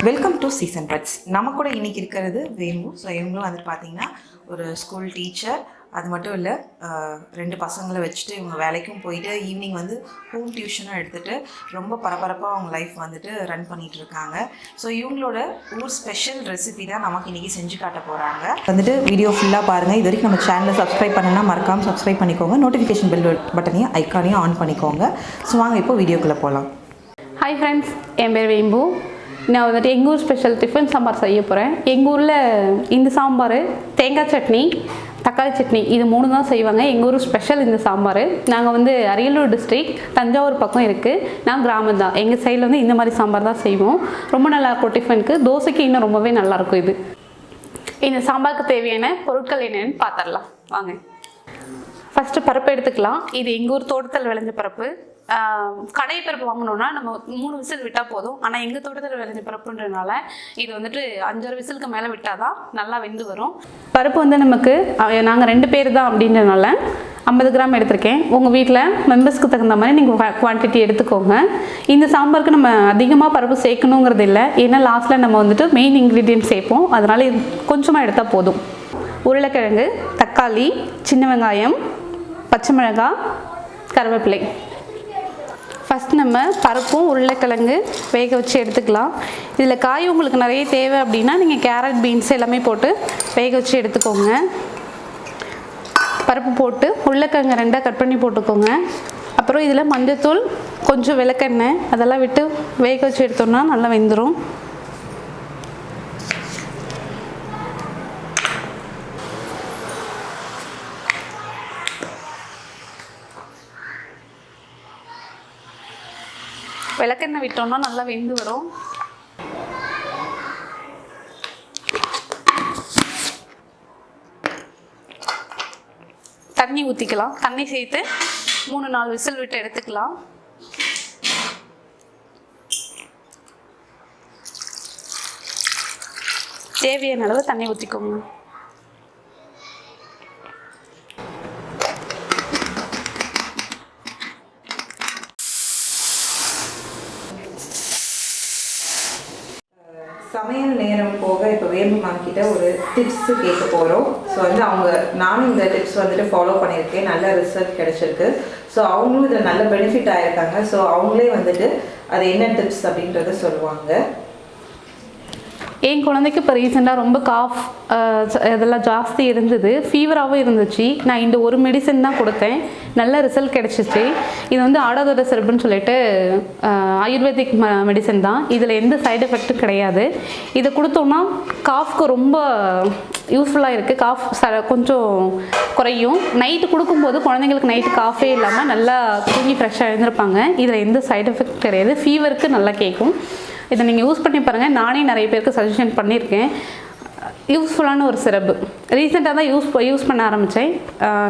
Welcome to seasonbuds. நம்ம கூட இன்றைக்கி இருக்கிறது வேம்பு. ஸோ இவங்களும் வந்துட்டு பார்த்தீங்கன்னா ஒரு ஸ்கூல் டீச்சர். அது மட்டும் இல்லை, 2 பசங்களை வச்சுட்டு இவங்க வேலைக்கும் போயிட்டு ஈவினிங் வந்து ஹோம் டியூஷனும் எடுத்துகிட்டு ரொம்ப பரபரப்பாக அவங்க லைஃப் வந்துட்டு ரன் பண்ணிகிட்ருக்காங்க. ஸோ இவங்களோட ஊர் ஸ்பெஷல் ரெசிபி தான் நமக்கு இன்றைக்கி செஞ்சு காட்ட போகிறாங்க. வந்துட்டு வீடியோ ஃபுல்லாக பாருங்கள். இது வரைக்கும் நம்ம சேனலை சப்ஸ்கிரைப் பண்ணனா மறக்காமல் சப்ஸ்கிரைப் பண்ணிக்கோங்க. நோட்டிஃபிகேஷன் பெல் பட்டனையும் ஐக்கானையும் ஆன் பண்ணிக்கோங்க. ஸோ வாங்க இப்போ வீடியோக்குள்ளே போகலாம். ஹாய் ஃப்ரெண்ட்ஸ், என் பேர் வேம்பு. நான் வந்துட்டு எங்கள் ஊர் ஸ்பெஷல் டிஃபன் சாம்பார் செய்ய போகிறேன். எங்கள் ஊரில் இந்த சாம்பார், தேங்காய் சட்னி, தக்காளி சட்னி இது 3 தான் செய்வாங்க. எங்கள் ஊர் ஸ்பெஷல் இந்த சாம்பார். நாங்கள் வந்து அரியலூர் டிஸ்ட்ரிக்ட், தஞ்சாவூர் பக்கம் இருக்குது. நான் கிராமம் தான். எங்கள் சைடில் வந்து இந்த மாதிரி சாம்பார் தான் செய்வோம். ரொம்ப நல்லாயிருக்கும் டிஃபனுக்கு. தோசைக்கு இன்னும் ரொம்பவே நல்லாயிருக்கும். இது இந்த சாம்பாருக்கு தேவையான பொருட்கள் என்னென்னு பார்த்துடலாம் வாங்க. ஃபஸ்ட்டு பருப்பு எடுத்துக்கலாம். இது எங்கள் ஊர் தோட்டத்தில் விளைஞ்ச பருப்பு. கடை பருப்பு வாங்கினோன்னா நம்ம 3 விசில் விட்டால் போதும். ஆனால் எங்கள் தோட்டத்தில் விளைஞ்ச பருப்புன்றனால இது வந்துட்டு 5-6 விசிலுக்கு மேலே விட்டால் தான் நல்லா வெந்து வரும். பருப்பு வந்து நமக்கு நாங்கள் 2 பேர் தான் அப்படின்றனால 50 கிராம் எடுத்திருக்கேன். உங்கள் வீட்டில் மெம்பர்ஸ்க்கு தகுந்த மாதிரி நீங்கள் குவான்டிட்டி எடுத்துக்கோங்க. இந்த சாம்பாருக்கு நம்ம அதிகமாக பருப்பு சேர்க்கணுங்கிறது இல்லை. ஏன்னா லாஸ்ட்டில் நம்ம வந்துட்டு மெயின் இன்க்ரீடியன்ட் சேர்ப்போம். அதனால் இது கொஞ்சமாக எடுத்தால் போதும். உருளைக்கிழங்கு, தக்காளி, சின்ன வெங்காயம், பச்சை மிளகாய், கருவேப்பிலை. ஃபஸ்ட் நம்ம பருப்பும் உருளைக்கிழங்கு வேக வச்சு எடுத்துக்கலாம். இதில் காய் உங்களுக்கு நிறைய தேவை அப்படின்னா நீங்கள் கேரட், பீன்ஸ் எல்லாமே போட்டு வேக வச்சு எடுத்துக்கோங்க. பருப்பு போட்டு உருளைக்கிழங்கு 2ஆக கட் பண்ணி போட்டுக்கோங்க. அப்புறம் இதில் மஞ்சத்தூள், கொஞ்சம் விளக்கெண்ணெய் அதெல்லாம் விட்டு வேக வச்சு எடுத்தோம்னா நல்லா வெந்துடும். விளக்கெண்ணெய் விட்டோம்னா நல்லா வெந்து வரும். தண்ணி ஊற்றிக்கலாம். தண்ணி சேர்த்து 3-4 விசில் விட்டு எடுத்துக்கலாம். தேவையான அளவு தண்ணி ஊற்றிக்கோங்க. சமையல் நேரம் போக இப்போ வேம்பு மார்க்கிட்ட ஒரு டிப்ஸு கேட்க போகிறோம். ஸோ வந்து நானும் இந்த டிப்ஸ் வந்துட்டு ஃபாலோ பண்ணியிருக்கேன். நல்ல ரிசல்ட் கிடைச்சிருக்கு. ஸோ அவங்களும் இதில் நல்ல பெனிஃபிட் ஆகிருக்காங்க. ஸோ அவங்களே வந்துட்டு அது என்ன டிப்ஸ் அப்படின்றத சொல்லுவாங்க. என் குழந்தைக்கு இப்போ ரீசெண்டாக ரொம்ப காஃப் இதெல்லாம் ஜாஸ்தி இருந்தது. ஃபீவராகவும் இருந்துச்சு. நான் இந்த ஒரு மெடிசன் தான் கொடுத்தேன். நல்ல ரிசல்ட் கிடச்சிச்சு. இது வந்து ஆடாதோட சிறப்புன்னு சொல்லிட்டு ஆயுர்வேதிக் மெடிசன் தான். இதில் எந்த சைடு எஃபெக்ட்டும் கிடையாது. இதை கொடுத்தோம்னா காஃப்க்கு ரொம்ப யூஸ்ஃபுல்லாக இருக்குது. காஃப் கொஞ்சம் குறையும். நைட்டு கொடுக்கும்போது குழந்தைங்களுக்கு நைட்டு காஃபே இல்லாமல் நல்லா தூங்கி ஃப்ரெஷ்ஷாக எழுந்திருப்பாங்க. இதில் எந்த சைடு எஃபெக்ட் கிடையாது. ஃபீவருக்கு நல்லா கேட்கும். இதை நீங்கள் யூஸ் பண்ணி பாருங்கள். நானே நிறைய பேருக்கு சஜஷன் பண்ணியிருக்கேன். யூஸ்ஃபுல்லான ஒரு சிரப்பு. ரீசெண்டாக தான் யூஸ் பண்ண ஆரம்பித்தேன்.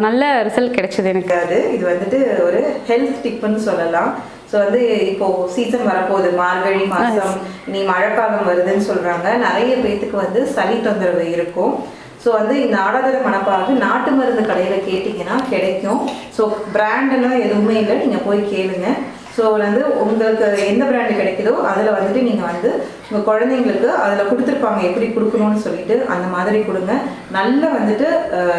நல்ல ரிசல்ட் கிடைச்சிது எனக்கு. இது வந்துட்டு ஒரு ஹெல்த் டிப்புன்னு சொல்லலாம். ஸோ வந்து இப்போது சீசன் வரப்போகுது, மார்கழி மாதம், இனி மழைக்காலம் வருதுன்னு சொல்கிறாங்க. நிறைய பேத்துக்கு வந்து சளி தொந்தரவு இருக்கும். ஸோ வந்து இந்த ஆடாதோட மணப்பாகு நாட்டு மருந்து கடையில் கேட்டிங்கன்னா கிடைக்கும். ஸோ பிராண்டெல்லாம் எதுவுமே இல்லை, நீங்கள் போய் கேளுங்க. ஸோ வந்து உங்களுக்கு எந்த பிராண்டு கிடைக்குதோ அதில் வந்துட்டு நீங்கள் வந்து உங்கள் குழந்தைங்களுக்கு அதில் கொடுத்துருப்பாங்க எப்படி கொடுக்கணும்னு சொல்லிட்டு அந்த மாதிரி கொடுங்க. நல்ல வந்துட்டு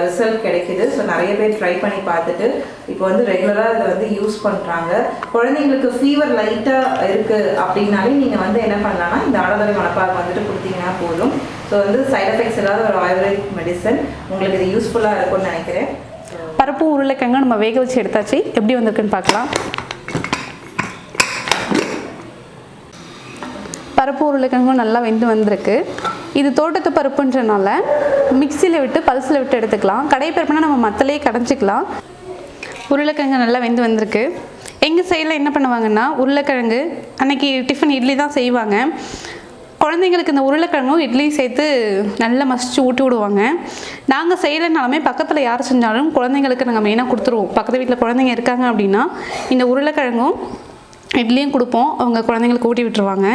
ரிசல்ட் கிடைக்குது. ஸோ நிறைய பேர் ட்ரை பண்ணி பார்த்துட்டு இப்போ வந்து ரெகுலராக இதை வந்து யூஸ் பண்ணுறாங்க. குழந்தைங்களுக்கு ஃபீவர் லைட்டாக இருக்குது அப்படின்னாலே நீங்கள் வந்து என்ன பண்ணலான்னா இந்த ஆடாதோட மணப்பாகு வந்துட்டு கொடுத்தீங்கன்னா போதும். ஸோ வந்து சைட் எஃபெக்ட்ஸ் இல்லாத ஒரு ஆயுர்வேதிக் மெடிசன். உங்களுக்கு இது யூஸ்ஃபுல்லாக இருக்கும்னு நினைக்கிறேன். பருப்பு உருளைக்கிழங்கு நம்ம வேக வச்சு எடுத்தாச்சு. எப்படி வந்திருக்குன்னு பார்க்கலாம். பருப்பு உருளைக்கிழங்கும் நல்லா வெந்து வந்திருக்கு. இது தோட்டத்து பருப்புன்றனால மிக்சியில் விட்டு பல்ஸில் விட்டு எடுத்துக்கலாம். கடை பருப்புனா நம்ம மத்தலையே கடைஞ்சிக்கலாம். உருளைக்கிழங்கு நல்லா வெந்து வந்திருக்கு. எங்கள் சைடில் என்ன பண்ணுவாங்கன்னா உருளைக்கிழங்கு அன்றைக்கி டிஃபன் இட்லி தான் செய்வாங்க. குழந்தைங்களுக்கு இந்த உருளைக்கிழங்கும் இட்லியும் சேர்த்து நல்லா மசிச்சு ஊட்டி விடுவாங்க. நாங்கள் செய்யலைனாலுமே பக்கத்தில் யார் செஞ்சாலும் குழந்தைங்களுக்கு நாங்கள் மெயினாக கொடுத்துருவோம். பக்கத்து வீட்டில் குழந்தைங்க இருக்காங்க அப்படின்னா இந்த உருளைக்கிழங்கும் இட்லியும் கொடுப்போம். அவங்க குழந்தைங்களுக்கு ஊட்டி விட்டுருவாங்க.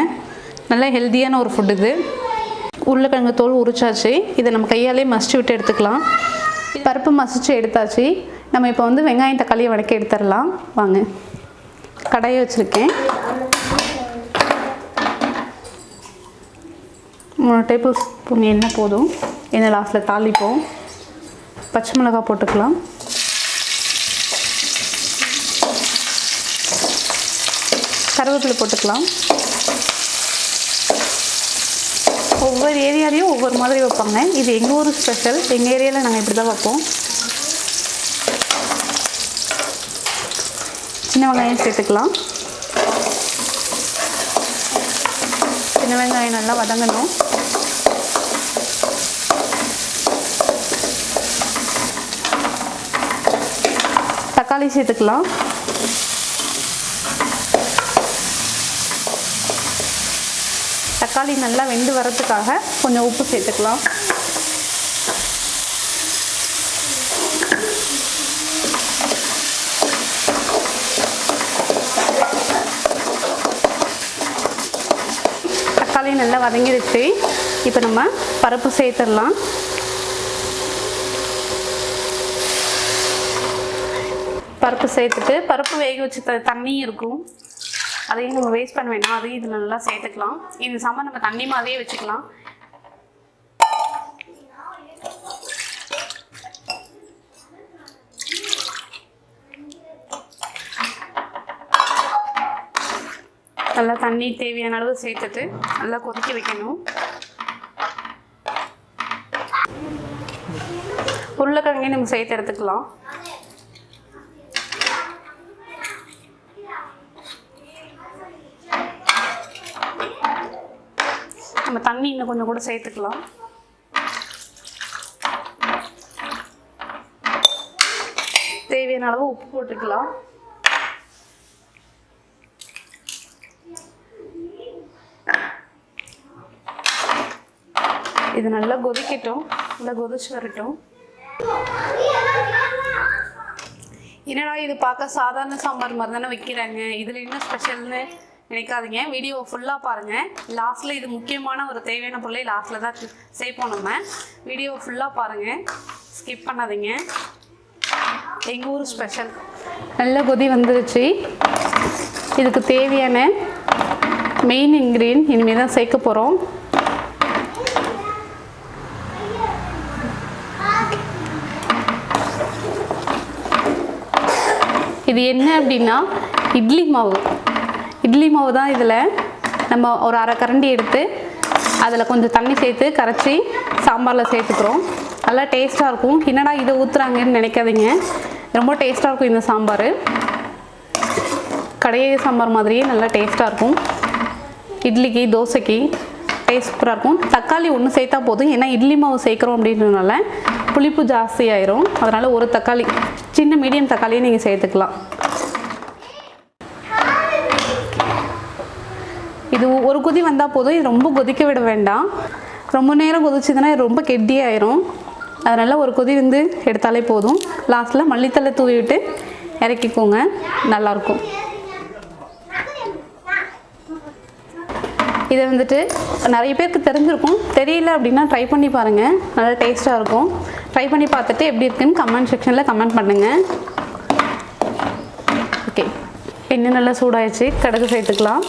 நல்ல ஹெல்த்தியான ஒரு ஃபுட் இது. உருளைக்கிழங்கு தோல் உரிச்சாச்சு. இதை நம்ம கையாலே மசிச்சு விட்டு எடுத்துக்கலாம். பருப்பு மசிச்சு எடுத்தாச்சு. நம்ம இப்போ வந்து வெங்காயம் தக்காளியை வதக்கி எடுத்துடலாம் வாங்க. கடாயை வச்சுருக்கேன். 3 டேபிள் ஸ்பூன் எண்ணெய் போதும். எண்ணெய் லாஸ்ட்டில் தாளிப்போம். பச்சை மிளகாய் போட்டுக்கலாம். கருவேப்பிலை போட்டுக்கலாம். ஒவ்வொரு ஏரியாலையும் ஒவ்வொரு மாதிரி வைப்பாங்க. இது எங்கள் ஊர் ஸ்பெஷல். எங்கள் ஏரியாவில் நாங்கள் இப்படி தான் வைப்போம். சின்ன வெங்காயம் சேர்த்துக்கலாம். சின்ன வெங்காயம் நல்லா வதங்கணும். தக்காளி சேர்த்துக்கலாம். தக்காளி நல்லா வெந்து வரதுக்காக கொஞ்சம் உப்பு சேர்த்துக்கலாம். தக்காளி நல்லா வதங்கிடுச்சு. இப்போ நம்ம பருப்பு சேர்த்துடலாம். பருப்பு சேர்த்துட்டு பருப்பு வேக வச்சு தண்ணி இருக்கும், அதையும் நம்ம வேஸ்ட் பண்ண வேண்டாம். அதையும் இதில் நல்லா சேர்த்துக்கலாம். இந்த சாம்பார் நம்ம தண்ணி மாதிரியே வச்சுக்கலாம். நல்லா தண்ணி தேவையான அளவு சேர்த்துட்டு நல்லா கொதிக்க வைக்கணும். உருளைக்கிழங்கையும் நம்ம சேர்த்து எடுத்துக்கலாம். நம்ம தண்ணி இன்னும் கொஞ்சம் கூட சேர்த்துக்கலாம். தேவையான அளவு உப்பு போட்டுக்கலாம். இது நல்லா கொதிக்கட்டும். நல்லா கொதிச்சு வரட்டும். என்னடா இது பார்க்க சாதாரண சாம்பார் மாதிரி தானே வைக்கிறாங்க, இதில் என்ன ஸ்பெஷல்னு நினைக்காதீங்க. வீடியோ ஃபுல்லாக பாருங்கள். லாஸ்ட்டில் இது முக்கியமான ஒரு தேவையான பொருளை லாஸ்ட்டில் தான் சேர்ப்போம். நம்ம வீடியோ ஃபுல்லாக பாருங்கள், ஸ்கிப் பண்ணாதீங்க. எங்கள் ஊர் ஸ்பெஷல். நல்ல கொதி வந்துருச்சு. இதுக்கு தேவையான மெயின் இன்க்ரீடியன்ட் இனிமேல் தான் சேர்க்க போகிறோம். இது என்ன அப்படின்னா இட்லி மாவு. இட்லி மாவு தான். இதில் நம்ம ஒரு அரை கரண்டி எடுத்து அதில் கொஞ்சம் தண்ணி சேர்த்து கரைச்சி சாம்பாரில் சேர்த்துக்கிறோம். நல்லா டேஸ்ட்டாக இருக்கும். என்னடா இதை ஊற்றுறாங்கன்னு நினைக்காதீங்க, ரொம்ப டேஸ்ட்டாக இருக்கும் இந்த சாம்பார். கடையை சாம்பார் மாதிரியே நல்லா டேஸ்ட்டாக இருக்கும். இட்லிக்கு தோசைக்கு டேஸ்ட் சூப்பராக இருக்கும். தக்காளி ஒன்று சேர்த்தா போதும், ஏன்னா இட்லி மாவு சேர்க்குறோம் அப்படின்றதுனால புளிப்பு ஜாஸ்தி ஆயிரும். அதனால் ஒரு தக்காளி, சின்ன மீடியம் தக்காளியை நீங்கள் சேர்த்துக்கலாம். இது ஒரு கொதி வந்தால் போதும். இது ரொம்ப கொதிக்க விட வேண்டாம். ரொம்ப நேரம் கொதிச்சதுன்னா இது ரொம்ப கெட்டியாயிரும். அதனால் ஒரு கொதி வந்து எடுத்தாலே போதும். லாஸ்ட்டில் மல்லித்தலை தூவி விட்டு இறக்கிக்கோங்க, நல்லாயிருக்கும். இதை வந்துட்டு நிறைய பேருக்கு தெரிஞ்சிருக்கும், தெரியல அப்படின்னா ட்ரை பண்ணி பாருங்கள், நல்லா டேஸ்ட்டாக இருக்கும். ட்ரை பண்ணி பார்த்துட்டு எப்படி இருக்குன்னு கமெண்ட் செக்ஷனில் கமெண்ட் பண்ணுங்கள். ஓகே, எண்ணெய் நல்லா சூடாயிடுச்சு. கடுகு சேர்த்துக்கலாம்.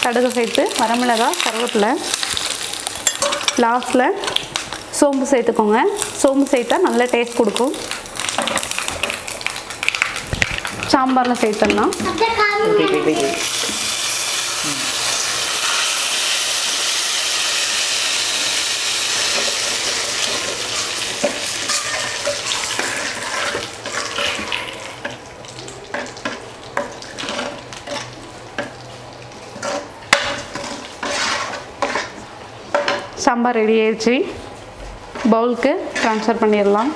கடுகு சேர்த்து வரமிளகாய், கருவேப்பிலை, லாஸ்ட்டில் சோம்பு சேர்த்துக்கோங்க. சோம்பு சேர்த்தா நல்ல டேஸ்ட் கொடுக்கும். சாம்பாரில் சேர்த்துடலாம். சாம்பார் ரெடி ஆயிடுச்சு. பவுலுக்கு ட்ரான்ஸ்ஃபர் பண்ணிடலாம்.